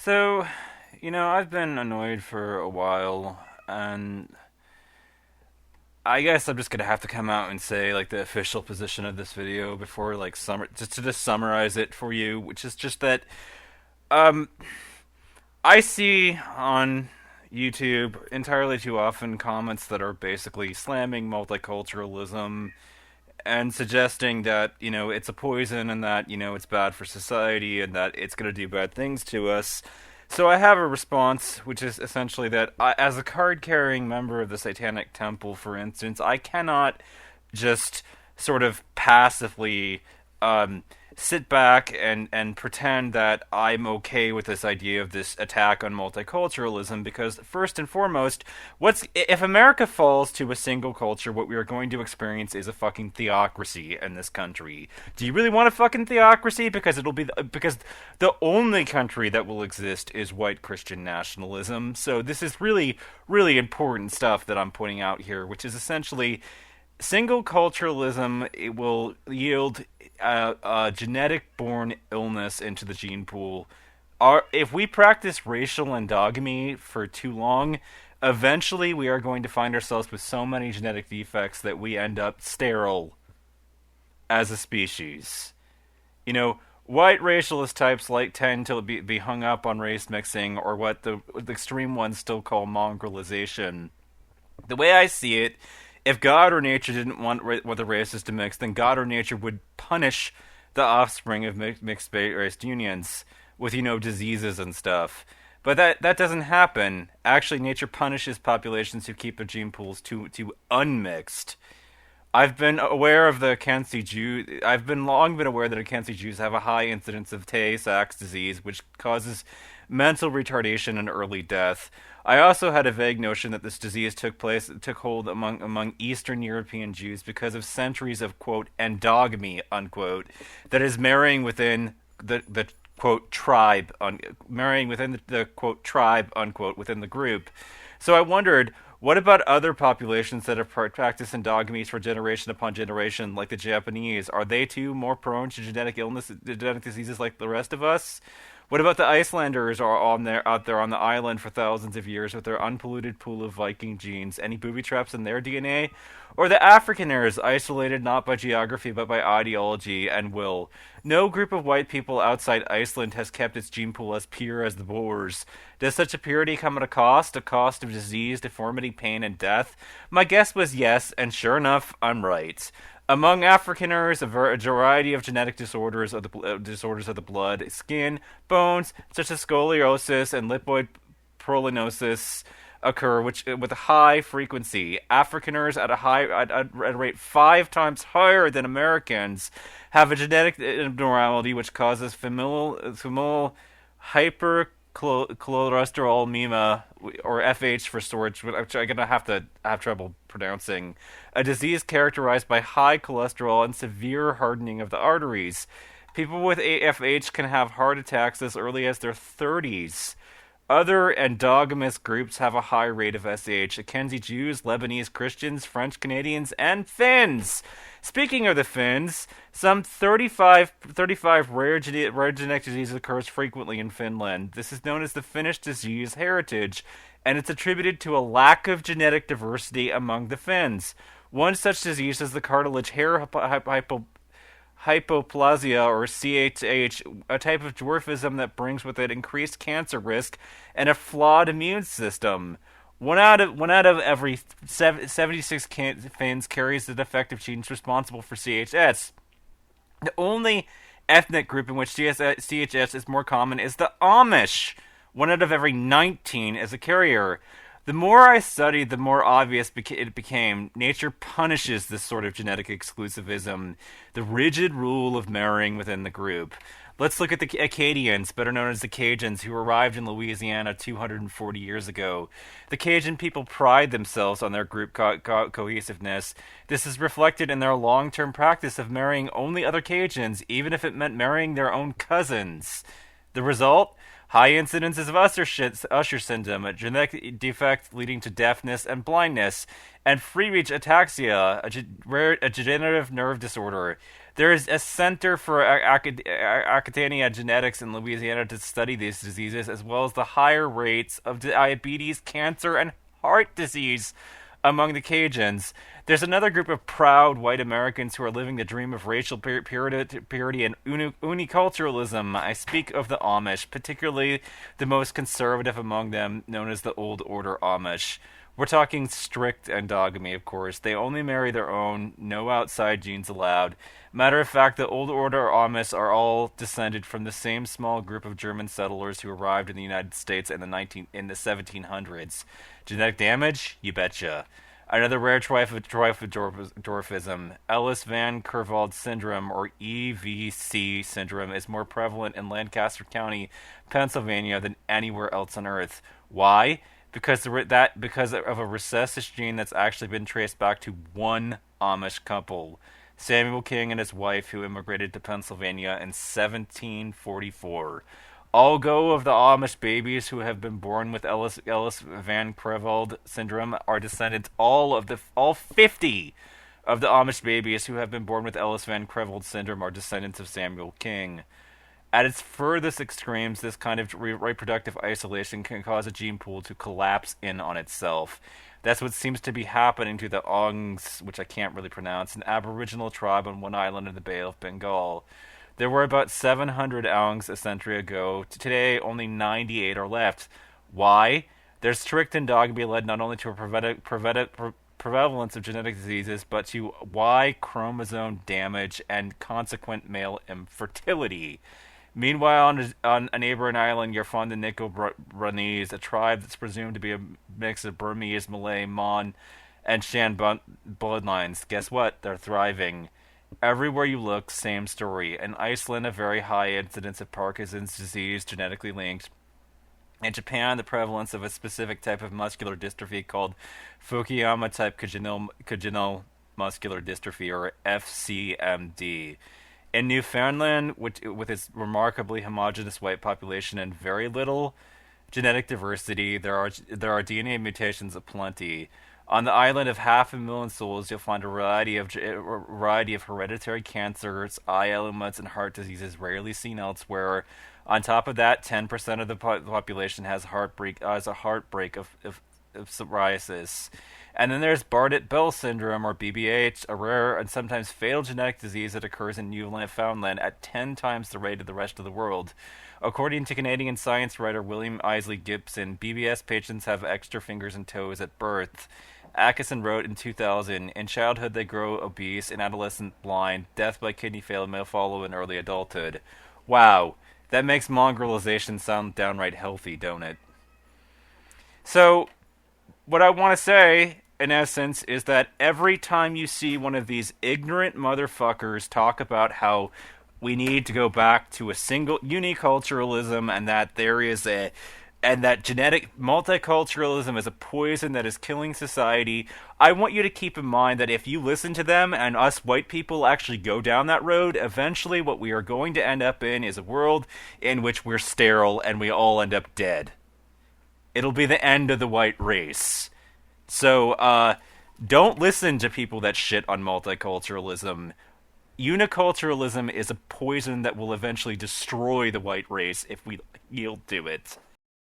So, I've been annoyed for a while, and I guess I'm just gonna have to come out and say like the official position of this video before like just summarize it for you, which is just that um I see on YouTube entirely too often comments that are basically slamming multiculturalism and suggesting that, it's a poison and that, it's bad for society and that it's going to do bad things to us. So I have a response, which is essentially that as a card carrying member of the Satanic Temple, for instance, I cannot just sort of passively um, sit back and pretend that I'm okay with this idea of this attack on multiculturalism because first and foremost, what's if America falls to a single culture, what we are going to experience is a fucking theocracy in this country. Do you really want a fucking theocracy? Because because the only country that will exist is white Christian nationalism. So this is really really important stuff that I'm pointing out here, which is essentially single culturalism. It will yield a genetic born illness into the gene pool. If we practice racial endogamy for too long, eventually we are going to find ourselves with so many genetic defects that we end up sterile as a species. White racialist types tend to be hung up on race mixing, or what the extreme ones still call mongrelization. The way I see it, if God or nature didn't want the races to mix, then God or nature would punish the offspring of mixed race unions with diseases and stuff. But that doesn't happen. Actually, nature punishes populations who keep their gene pools too unmixed. I've been aware of the Kansi Jew. I've been long been aware that Kansi Jews have a high incidence of Tay-Sachs disease, which causes mental retardation and early death. I also had a vague notion that this disease took hold among Eastern European Jews because of centuries of quote endogamy unquote, that is marrying within the quote tribe marrying within the quote tribe unquote within the group. So I wondered, what about other populations that have practiced endogamy for generation upon generation, like the Japanese? Are they too more prone to genetic diseases like the rest of us? What about the Icelanders are out there on the island for thousands of years with their unpolluted pool of Viking genes? Any booby traps in their DNA? Or the Afrikaners, isolated not by geography but by ideology and will? No group of white people outside Iceland has kept its gene pool as pure as the Boers. Does such a purity come at a cost of disease, deformity, pain, and death? My guess was yes, and sure enough, I'm right. Among Afrikaners, a variety of genetic disorders of the blood, skin, bones, such as scoliosis and lipoid prolinosis, occur, which with a high frequency. Afrikaners at a rate 5 times higher than Americans have a genetic abnormality which causes familial hypercholesterolemia, or FH for short, which I'm gonna have trouble pronouncing. A disease characterized by high cholesterol and severe hardening of the arteries. People with AFH can have heart attacks as early as their 30s. Other endogamous groups have a high rate of SAH: Akensi Jews, Lebanese Christians, French Canadians, and Finns. Speaking of the Finns, some 35 rare genetic disease occurs frequently in Finland. This is known as the Finnish disease heritage, and it's attributed to a lack of genetic diversity among the Finns. One such disease is the cartilage hair hypoplasia, or CHH, a type of dwarfism that brings with it increased cancer risk and a flawed immune system. One out of every 76 Finns carries the defective genes responsible for CHS. The only ethnic group in which CHS is more common is the Amish. 1 out of every 19 is a carrier. The more I studied, the more obvious it became. Nature punishes this sort of genetic exclusivism, the rigid rule of marrying within the group. Let's look at the Acadians, better known as the Cajuns, who arrived in Louisiana 240 years ago. The Cajun people pride themselves on their group cohesiveness. This is reflected in their long-term practice of marrying only other Cajuns, even if it meant marrying their own cousins. The result? High incidences of Usher syndrome, a genetic defect leading to deafness and blindness, and free reach ataxia, a degenerative nerve disorder. There is a center for Academia genetics in Louisiana to study these diseases, as well as the higher rates of diabetes, cancer, and heart disease among the Cajuns. There's another group of proud white Americans who are living the dream of racial purity and uniculturalism. I speak of the Amish, particularly the most conservative among them, known as the Old Order Amish. We're talking strict endogamy, of course. They only marry their own, no outside genes allowed. Matter of fact, the Old Order Amish are all descended from the same small group of German settlers who arrived in the United States in the 1700s. Genetic damage? You betcha. Another rare type of dwarfism, Ellis Van Creveld syndrome, or EVC syndrome, is more prevalent in Lancaster County, Pennsylvania, than anywhere else on Earth. Why? Because of a recessive gene that's actually been traced back to one Amish couple, Samuel King and his wife, who immigrated to Pennsylvania in 1744. All go of the Amish babies who have been born with Ellis Van Creveld syndrome are descendants. All 50 of the Amish babies who have been born with Ellis Van Creveld syndrome are descendants of Samuel King. At its furthest extremes, this kind of reproductive isolation can cause a gene pool to collapse in on itself. That's what seems to be happening to the Ongs, which I can't really pronounce, an Aboriginal tribe on one island in the Bay of Bengal. There were about 700 Ongs a century ago. Today, only 98 are left. Why? Their strict endogamy led not only to a prevalence of genetic diseases, but to Y chromosome damage and consequent male infertility. Meanwhile, on a neighboring island, you'll find the Nicobranese, a tribe that's presumed to be a mix of Burmese, Malay, Mon, and Shan bloodlines. Guess what? They're thriving. Everywhere you look, same story. In Iceland, a very high incidence of Parkinson's disease, genetically linked. In Japan, the prevalence of a specific type of muscular dystrophy called Fukuyama-type congenital muscular dystrophy, or FCMD. In Newfoundland, with its remarkably homogeneous white population and very little genetic diversity, there are DNA mutations aplenty. On the island of 500,000 souls, you'll find a variety of hereditary cancers, eye ailments, and heart diseases rarely seen elsewhere. On top of that, 10% of the population has a heartbreak of psoriasis. And then there's Bardet-Bill syndrome, or BBH, a rare and sometimes fatal genetic disease that occurs in Newfoundland at 10 times the rate of the rest of the world. According to Canadian science writer William Isley Gibson, BBS patients have extra fingers and toes at birth. Atkinson wrote in 2000, in childhood they grow obese, in adolescence blind, death by kidney failure may follow in early adulthood. Wow, that makes mongrelization sound downright healthy, don't it? So, what I want to say, in essence, is that every time you see one of these ignorant motherfuckers talk about how we need to go back to a single uniculturalism and that genetic multiculturalism is a poison that is killing society, I want you to keep in mind that if you listen to them and us white people actually go down that road, eventually what we are going to end up in is a world in which we're sterile and we all end up dead. It'll be the end of the white race. So, don't listen to people that shit on multiculturalism. Uniculturalism is a poison that will eventually destroy the white race if we yield to it.